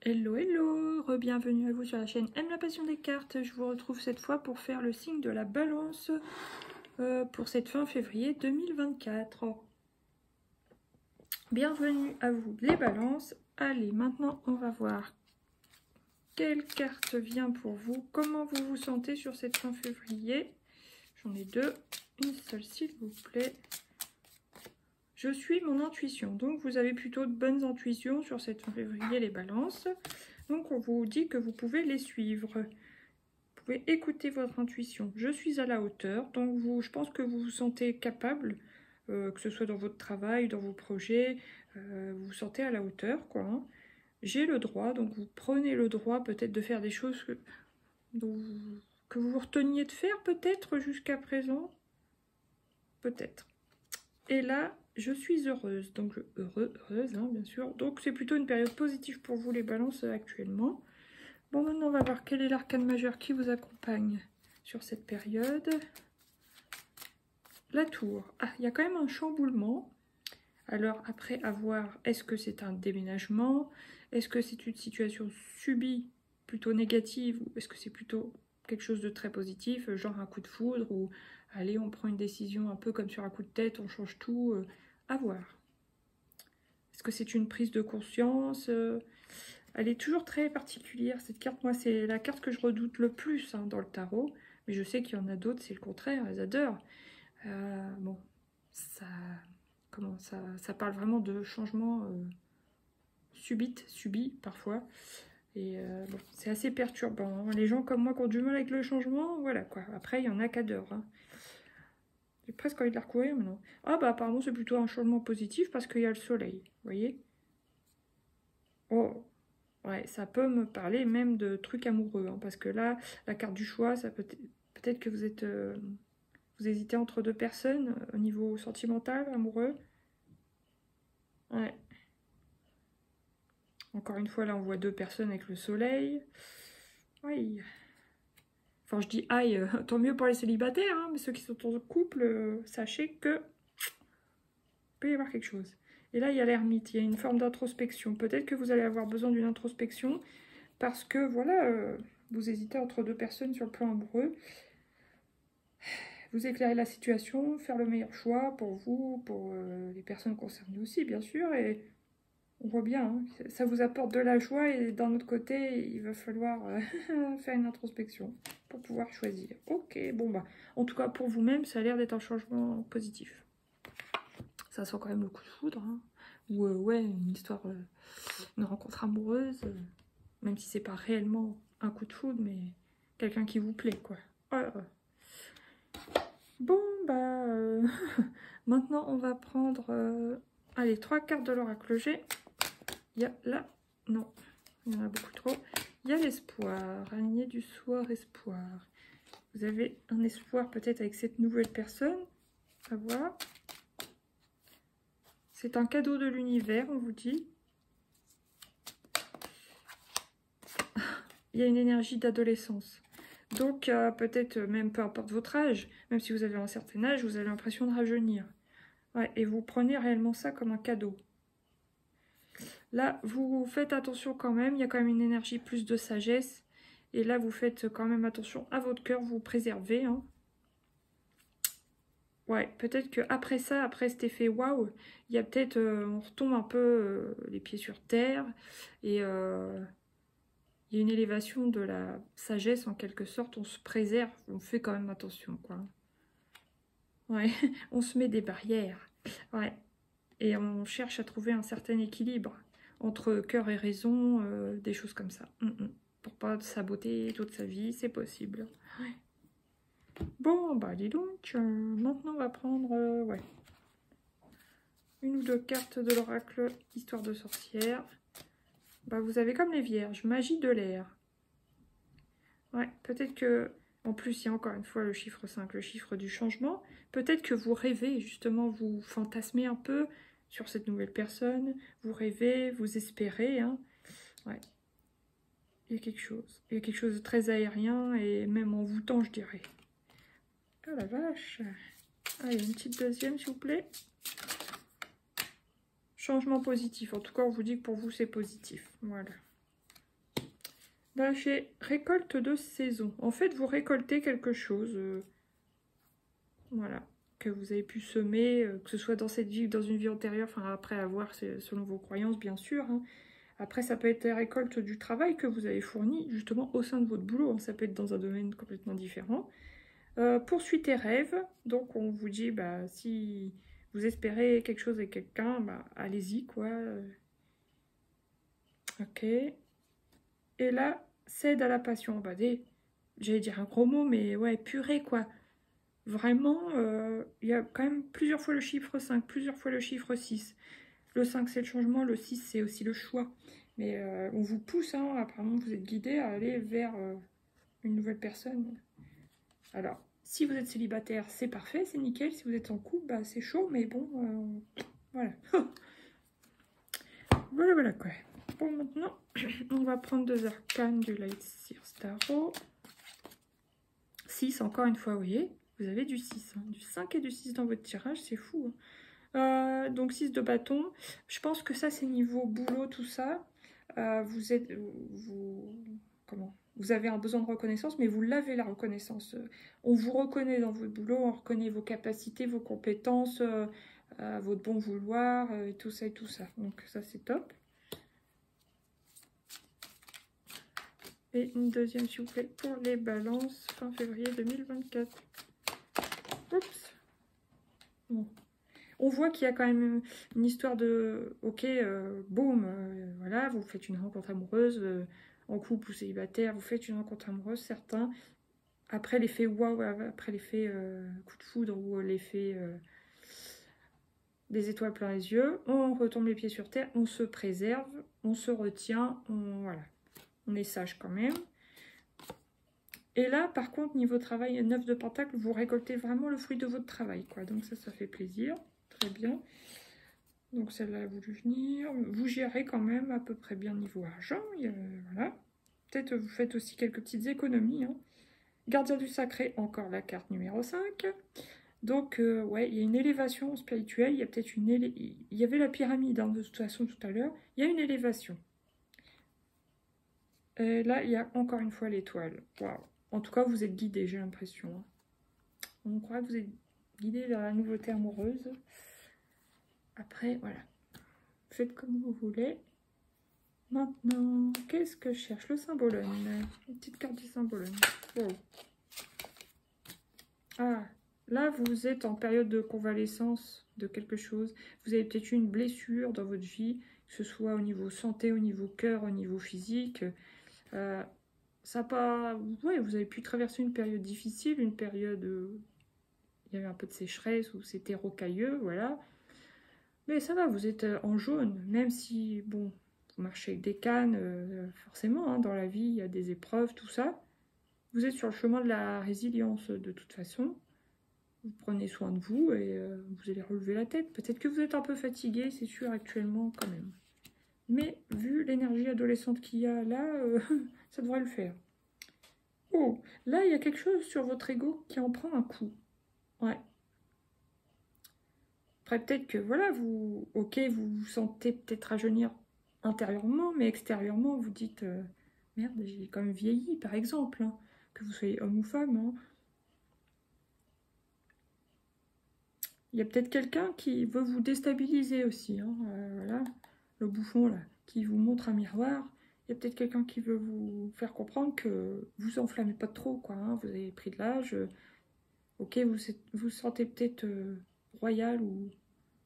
Hello, hello, re-bienvenue à vous sur la chaîne Aime la passion des cartes. Je vous retrouve cette fois pour faire le signe de la balance pour cette fin février 2024. Bienvenue à vous les balances. Allez, maintenant on va voir quelle carte vient pour vous, comment vous vous sentez sur cette fin février. J'en ai deux, une seule s'il vous plaît. Je suis mon intuition, donc vous avez plutôt de bonnes intuitions sur cette fin février les balances. Donc on vous dit que vous pouvez les suivre. Vous pouvez écouter votre intuition. Je suis à la hauteur, donc je pense que vous vous sentez capable, que ce soit dans votre travail, dans vos projets, vous vous sentez à la hauteur, quoi. Hein. J'ai le droit, donc vous prenez le droit peut-être de faire des choses que vous reteniez de faire peut-être jusqu'à présent. Peut-être. Et là, je suis heureuse, donc heureuse, hein, bien sûr. Donc c'est plutôt une période positive pour vous les balances actuellement. Bon, maintenant on va voir quel est l'arcane majeur qui vous accompagne sur cette période. La tour. Ah, il y a quand même un chamboulement. Alors après, à voir, est-ce que c'est un déménagement? Est-ce que c'est une situation subie, plutôt négative? Ou est-ce que c'est plutôt quelque chose de très positif, genre un coup de foudre? Ou allez, on prend une décision un peu comme sur un coup de tête, on change tout? À voir. Est-ce que c'est une prise de conscience? Elle est toujours très particulière, cette carte. Moi, c'est la carte que je redoute le plus hein, dans le tarot. Mais je sais qu'il y en a d'autres, c'est le contraire, elles adorent. Bon, ça parle vraiment de changements subis parfois. Et bon, c'est assez perturbant. Hein. Les gens comme moi qui ont du mal avec le changement, voilà quoi. Après, il y en a qui adorent. Hein. J'ai presque envie de la recouvrir maintenant. Ah bah apparemment c'est plutôt un changement positif parce qu'il y a le soleil, vous voyez. Oh, ouais, ça peut me parler même de trucs amoureux, hein, parce que là, la carte du choix, ça peut-être que vous êtes, vous hésitez entre deux personnes au niveau sentimental, amoureux. Ouais. Encore une fois, là, on voit deux personnes avec le soleil. Oui. Enfin, je dis aïe, tant mieux pour les célibataires, hein, mais ceux qui sont en couple, sachez que peut y avoir quelque chose. Et là, il y a l'ermite, il y a une forme d'introspection. Peut-être que vous allez avoir besoin d'une introspection parce que, voilà, vous hésitez entre deux personnes sur le plan amoureux. Vous éclairez la situation, faire le meilleur choix pour vous, pour les personnes concernées aussi, bien sûr. Et on voit bien, hein, ça vous apporte de la joie et d'un autre côté, il va falloir faire une introspection pour pouvoir choisir. Ok, bon bah, en tout cas pour vous-même, ça a l'air d'être un changement positif. Ça sent quand même le coup de foudre, hein. Ou ouais, une histoire, une rencontre amoureuse, même si c'est pas réellement un coup de foudre, mais quelqu'un qui vous plaît, quoi. Bon, bah, maintenant on va prendre, allez, 3 cartes de l'oracle G. Il y a là, non, il y en a beaucoup trop. Il y a l'espoir, aligné du soir, espoir. Vous avez un espoir peut-être avec cette nouvelle personne, à voir. C'est un cadeau de l'univers, on vous dit. Il y a une énergie d'adolescence. Donc, peut-être même peu importe votre âge, même si vous avez un certain âge, vous avez l'impression de rajeunir. Ouais, et vous prenez réellement ça comme un cadeau. Là, vous faites attention quand même, il y a quand même une énergie plus de sagesse. Et là, vous faites quand même attention à votre cœur, vous préservez. Hein. Ouais, peut-être qu'après ça, après cet effet waouh, il y a peut-être, on retombe un peu les pieds sur terre. Et il y a une élévation de la sagesse en quelque sorte, on se préserve, on fait quand même attention, quoi. Ouais, on se met des barrières. Ouais, et on cherche à trouver un certain équilibre entre cœur et raison, des choses comme ça. Pour pas saboter toute sa vie, c'est possible. Ouais. Bon, bah dis donc, maintenant on va prendre ouais, une ou deux cartes de l'oracle Histoire de sorcière. Bah vous avez comme les vierges, magie de l'air. Ouais, peut-être que, en plus il y a encore une fois le chiffre 5, le chiffre du changement. Peut-être que vous rêvez, justement, vous fantasmez un peu sur cette nouvelle personne. Vous rêvez, vous espérez, hein. Ouais. Il y a quelque chose. Il y a quelque chose de très aérien et même envoûtant, je dirais. Ah la vache. Allez, une petite deuxième, s'il vous plaît. Changement positif. En tout cas, on vous dit que pour vous, c'est positif. Voilà. Là, j'ai récolte de saison. En fait, vous récoltez quelque chose, voilà, que vous avez pu semer, que ce soit dans cette vie ou dans une vie antérieure, enfin après avoir, selon vos croyances, bien sûr, hein. Après, ça peut être la récolte du travail que vous avez fourni, justement, au sein de votre boulot, hein. Ça peut être dans un domaine complètement différent. Poursuis tes rêves. Donc, on vous dit, bah, si vous espérez quelque chose avec quelqu'un, bah, allez-y, quoi. Ok. Et là, cède à la passion. Bah, j'allais dire un gros mot, mais ouais, purée, quoi. Vraiment, il y a quand même plusieurs fois le chiffre 5, plusieurs fois le chiffre 6. Le 5, c'est le changement, le 6, c'est aussi le choix. Mais on vous pousse, hein, apparemment, vous êtes guidé à aller vers une nouvelle personne. Alors, si vous êtes célibataire, c'est parfait, c'est nickel. Si vous êtes en couple, bah, c'est chaud, mais bon, voilà. Voilà, quoi. Bon, maintenant, on va prendre 2 arcanes du Light Sears Tarot. 6, encore une fois, vous voyez, vous avez du 6, hein, du 5 et du 6 dans votre tirage, c'est fou. Hein. Donc 6 de bâton, je pense que ça, c'est niveau boulot, tout ça. Vous avez un besoin de reconnaissance, mais vous l'avez, la reconnaissance. On vous reconnaît dans votre boulot, on reconnaît vos capacités, vos compétences, votre bon vouloir, et tout ça et tout ça. Donc ça, c'est top. Et une deuxième, s'il vous plaît, pour les balances, fin février 2024. Oups. Bon. On voit qu'il y a quand même une histoire de... Ok, boum, voilà, vous faites une rencontre amoureuse, en couple ou célibataire, vous faites une rencontre amoureuse, certains. Après l'effet waouh, après l'effet coup de foudre ou l'effet des étoiles plein les yeux, on retombe les pieds sur terre, on se préserve, on se retient, voilà. On est sage quand même. Et là, par contre, niveau travail, 9 de pentacle, vous récoltez vraiment le fruit de votre travail, quoi. Donc ça fait plaisir. Très bien. Donc celle-là a voulu venir. Vous gérez quand même à peu près bien niveau argent. Voilà. Peut-être vous faites aussi quelques petites économies. Hein. Gardien du sacré, encore la carte numéro 5. Donc, ouais, il y a une élévation spirituelle. Il y a peut-être il y avait la pyramide, hein, de toute façon, tout à l'heure. Il y a une élévation. Et là, il y a encore une fois l'étoile. Waouh. En tout cas, vous êtes guidé, j'ai l'impression. Hein. On croit que vous êtes guidé vers la nouveauté amoureuse. Après, voilà. Faites comme vous voulez. Maintenant, qu'est-ce que je cherche? Le Saint-Bologne. Une petite carte du Saint-Bologne. Wow. Ah, là, vous êtes en période de convalescence de quelque chose. Vous avez peut-être eu une blessure dans votre vie, que ce soit au niveau santé, au niveau cœur, au niveau physique. Ça pas... Ouais, vous avez pu traverser une période difficile, une période... il y avait un peu de sécheresse, où c'était rocailleux, voilà. Mais ça va, vous êtes en jaune, même si, bon, vous marchez avec des cannes, forcément, hein, dans la vie, il y a des épreuves, tout ça. Vous êtes sur le chemin de la résilience, de toute façon. Vous prenez soin de vous et vous allez relever la tête. Peut-être que vous êtes un peu fatigué, c'est sûr, actuellement, quand même. Mais, vu l'énergie adolescente qu'il y a là, ça devrait le faire. Oh, là, il y a quelque chose sur votre ego qui en prend un coup. Ouais. Après, peut-être que, voilà, vous vous sentez peut-être rajeunir intérieurement, mais extérieurement, vous dites, merde, j'ai quand même vieilli, par exemple, hein, que vous soyez homme ou femme. Hein. Il y a peut-être quelqu'un qui veut vous déstabiliser aussi, hein, voilà, le bouffon, là, qui vous montre un miroir. Il y a peut-être quelqu'un qui veut vous faire comprendre que vous enflammez pas trop, quoi, hein, vous avez pris de l'âge. Ok, vous sentez peut-être royal ou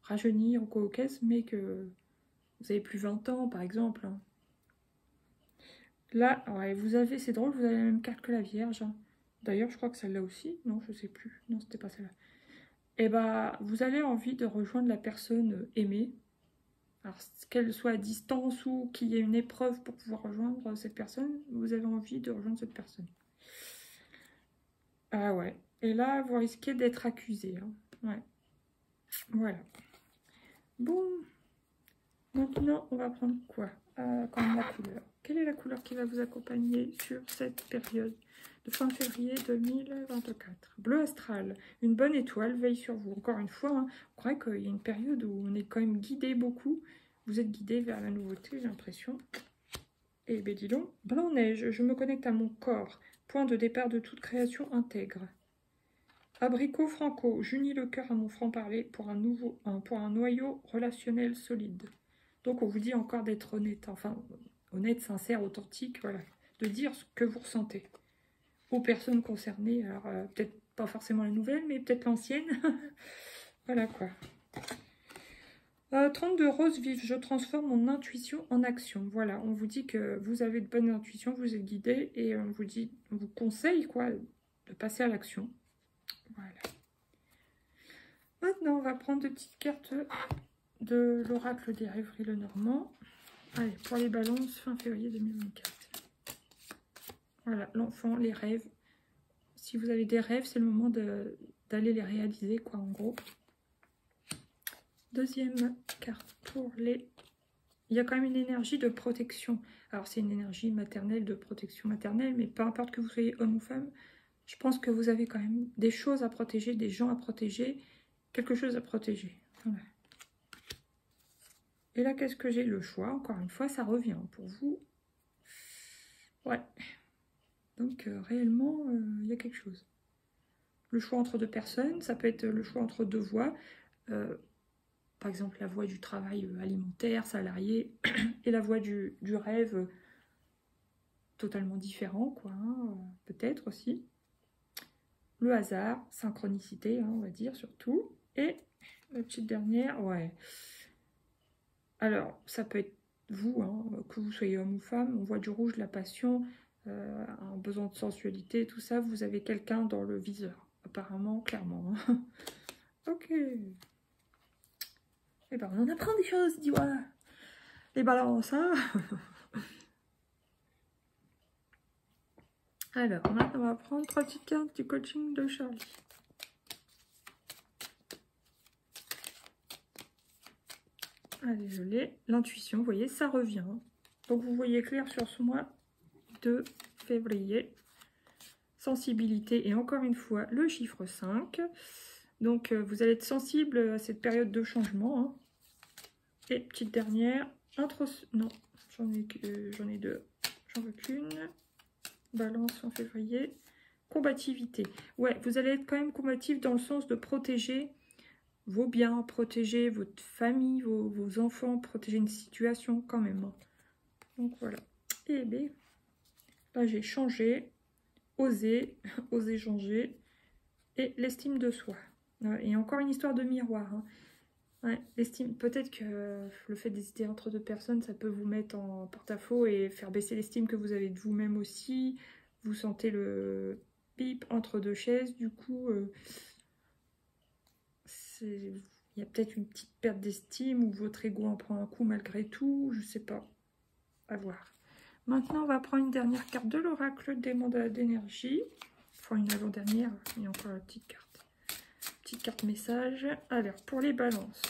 rajeunir ou quoi au caisse, mais que vous avez plus 20 ans, par exemple. Hein. Là, ouais, vous avez, c'est drôle, vous avez la même carte que la Vierge. Hein. D'ailleurs, je crois que celle-là aussi. Non, je sais plus. Non, c'était pas celle-là. Et bah, vous avez envie de rejoindre la personne aimée. Alors, qu'elle soit à distance ou qu'il y ait une épreuve pour pouvoir rejoindre cette personne, vous avez envie de rejoindre cette personne. Ah ouais. Et là, vous risquez d'être accusé. Hein. Ouais. Voilà. Bon. Maintenant, on va prendre quoi comme la couleur? Quelle est la couleur qui va vous accompagner sur cette période de fin février 2024? Bleu astral, une bonne étoile veille sur vous. Encore une fois, hein, on croit qu'il y a une période où on est quand même guidé beaucoup. Vous êtes guidé vers la nouveauté, j'ai l'impression. Eh bien dis donc, Blanc-Neige, je me connecte à mon corps, point de départ de toute création intègre. Abricot Franco, j'unis le cœur à mon franc-parler pour un noyau relationnel solide. Donc on vous dit encore d'être honnête, enfin honnête, sincère, authentique, voilà, de dire ce que vous ressentez aux personnes concernées. Alors peut-être pas forcément la nouvelle, mais peut-être l'ancienne. Voilà quoi. 32 roses vives, je transforme mon intuition en action. Voilà, on vous dit que vous avez de bonnes intuitions, vous êtes guidé et on vous conseille quoi, de passer à l'action. Voilà. Maintenant, on va prendre des petites cartes de l'oracle des rêveries Lenormand. Allez, pour les balances, fin février 2024. Voilà, l'enfant, les rêves. Si vous avez des rêves, c'est le moment d'aller les réaliser, quoi, en gros. Deuxième carte pour les... Il y a quand même une énergie de protection. Alors, c'est une énergie maternelle, de protection maternelle, mais peu importe que vous soyez homme ou femme, je pense que vous avez quand même des choses à protéger, des gens à protéger, quelque chose à protéger. Voilà. Et là, qu'est-ce que j'ai? Le choix, encore une fois, ça revient pour vous. Ouais. Donc, réellement, il y a quelque chose. Le choix entre deux personnes, ça peut être le choix entre deux voies. Par exemple, la voie du travail alimentaire, salarié, et la voie du rêve, totalement différent, quoi, hein, peut-être aussi. Le hasard, synchronicité, hein, on va dire, surtout. Et la petite dernière, ouais. Alors, ça peut être vous, hein, que vous soyez homme ou femme, on voit du rouge, la passion, un besoin de sensualité, tout ça, vous avez quelqu'un dans le viseur, apparemment, clairement. Hein. Ok. Eh ben, on en apprend des choses, dis voilà. Les balances, hein. Alors, maintenant, on va prendre 3 petites cartes du coaching de Charlie. Allez, je l'ai. L'intuition, vous voyez, ça revient. Donc, vous voyez clair sur ce mois de février. Sensibilité, et encore une fois, le chiffre 5. Donc, vous allez être sensible à cette période de changement. Hein. Et petite dernière, non, j'en ai deux. J'en veux qu'une. Balance en février. Combativité. Ouais, vous allez être quand même combatif dans le sens de protéger vos biens, protéger votre famille, vos enfants, protéger une situation quand même. Hein. Donc voilà. Et bien, là j'ai changé, osé, osé changer, et l'estime de soi. Et encore une histoire de miroir. Hein. Ouais, l'estime, peut-être que le fait d'hésiter entre deux personnes, ça peut vous mettre en porte-à-faux et faire baisser l'estime que vous avez de vous-même aussi. Vous sentez le pipe entre deux chaises, du coup, il y a peut-être une petite perte d'estime ou votre ego en prend un coup malgré tout, je sais pas. À voir. Maintenant, on va prendre une dernière carte de l'oracle des mandats d'énergie. Enfin, une avant-dernière, il y a encore la petite carte. Petite carte message. Alors, pour les balances.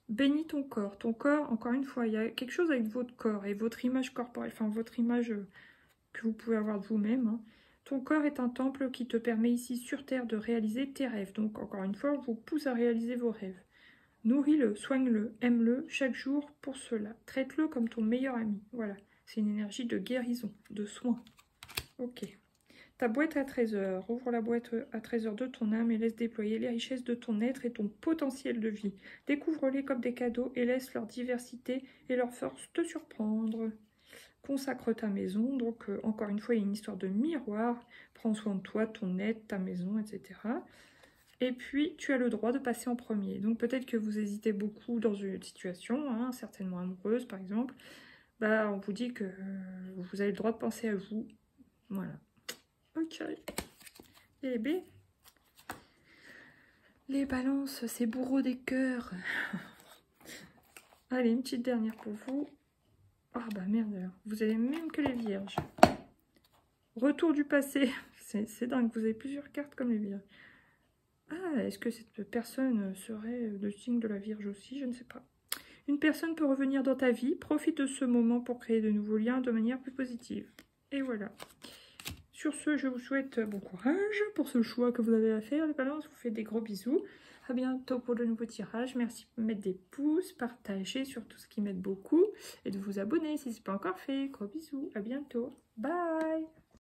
Bénis ton corps. Ton corps, encore une fois, il y a quelque chose avec votre corps et votre image corporelle, enfin votre image que vous pouvez avoir de vous-même. Hein. Ton corps est un temple qui te permet ici sur Terre de réaliser tes rêves. Donc, encore une fois, on vous pousse à réaliser vos rêves. Nourris-le, soigne-le, aime-le chaque jour pour cela. Traite-le comme ton meilleur ami. Voilà, c'est une énergie de guérison, de soin. Ok. Ta boîte à trésors. Ouvre la boîte à trésors de ton âme et laisse déployer les richesses de ton être et ton potentiel de vie. Découvre-les comme des cadeaux et laisse leur diversité et leur force te surprendre. Consacre ta maison. Donc, encore une fois, il y a une histoire de miroir. Prends soin de toi, ton être, ta maison, etc. Et puis, tu as le droit de passer en premier. Donc, peut-être que vous hésitez beaucoup dans une situation, hein, certainement amoureuse, par exemple. Bah, on vous dit que vous avez le droit de penser à vous. Voilà. Ok. Et bien, les balances, c'est bourreau des cœurs. Allez, une petite dernière pour vous. Ah bah merde alors. Vous avez même que les vierges. Retour du passé. C'est dingue, vous avez plusieurs cartes comme les vierges. Ah, est-ce que cette personne serait le signe de la Vierge aussi? Je ne sais pas. Une personne peut revenir dans ta vie. Profite de ce moment pour créer de nouveaux liens de manière plus positive. Et voilà. Sur ce, je vous souhaite bon courage pour ce choix que vous avez à faire, les balances. Je vous fais des gros bisous. très bientôt pour de nouveaux tirages. Merci de mettre des pouces, partager surtout ce qui m'aide beaucoup et de vous abonner si ce n'est pas encore fait. Gros bisous, à bientôt. Bye.